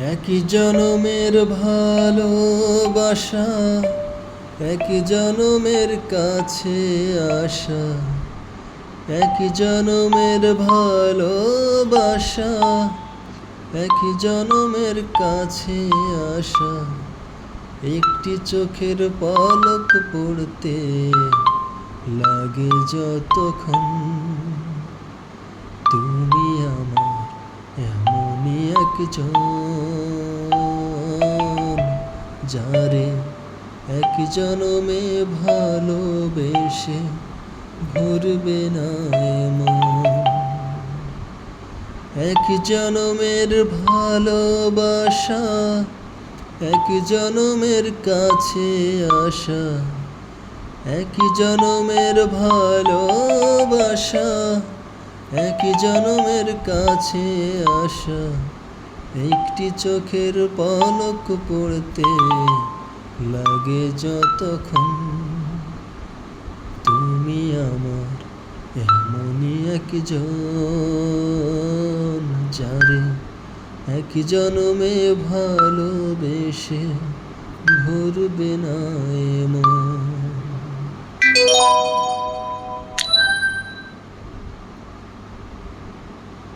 একই জনমের ভালোবাসা, একই জনমের কাছে আসা, একই জনমের ভালোবাসা, একই জনমের কাছে আসা। একটি চোখের পলক পড়তে লাগে যতক্ষণ, তুমি আমার এমনই একজন, যারে এক জনমে ভালোবেসে ভরবে না মন। এক জনমের ভালোবাসা, এক জনমের কাছে আসা, এক জনমের ভালোবাসা, এক জনমের কাছে আসা। একটি চোখের পলক পড়তে লাগে যতক্ষণ, তুমি আমার এমনই একজন, যারে এক জনমে ভালোবেসে ভরবে না মন।